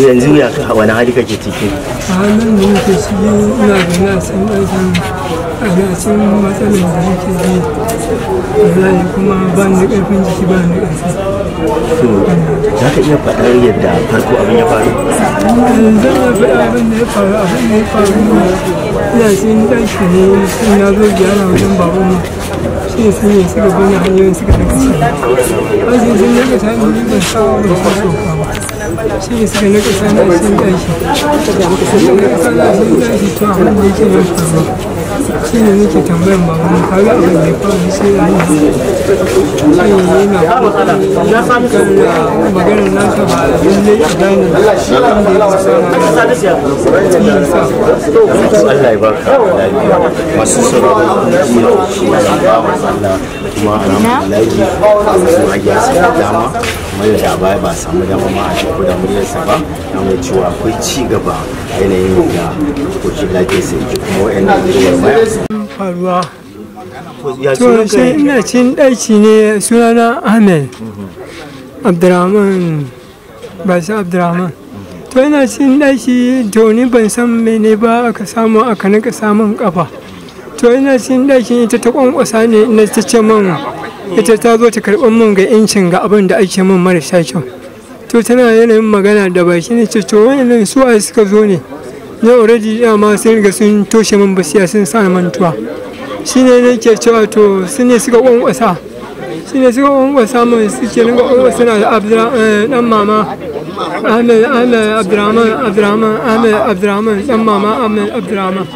yanzu ya wani hali kake ciki? A halin da nake ciki ina da nasin ɗaukan agacin matsalar da nake ji wallahi kuma ba ni ƙarfin jiki ba ni ƙarfi. To za ka iya faɗar yadda farko abin ya faru? Zan iya faɗa abin da ya faru ina cikin ɗaki ne sai na zo gyara wajen babanmu shi sun yi suka bani hanyoyin suka daga shi wajen sun daga ta ne ban sa wani soka ba shi ne suka daga sa na cikin ɗaki sun daga sa na cikin ɗaki to abin da yake nan faruwa shi ne nake tambayan babanmu kaga abin da ya faru shi ne yana maganar nasa ba lallai a gane shi ne da ya sa Allah ya baka lafiya masu sauraron kuma ya ba Allah kuma alhamdulillah kuma ya sa dama kuma da baya ba samu dama ma a cikin da muryarsa ba ya mai cewa akwai ci gaba yanayin da kokin lafiya sai kuma wayannan faruwa to sai ina cin ɗaki ne sunana Ahmed Abdurrahman ba sa Abdurrahman to ina cin ɗaki to ni ban san mene ba aka samu aka nika samun kafa to ina cin ɗaki ita ta kwankwasa ne ina ta ce min ita ta zo ta karɓar min ga incin ga abin da ake min marasa kyau to tana yanayin magana da baki ne ce to wani su a suka zo ne na already dama sun riga sun toshe min basiya sun sa mantuwa shine nake cewa to su ne suka kwankwasa min suke ringa kwankwasa na da dan mama Ahmed Abdurrahman dan mama Ahmed Abdurrahman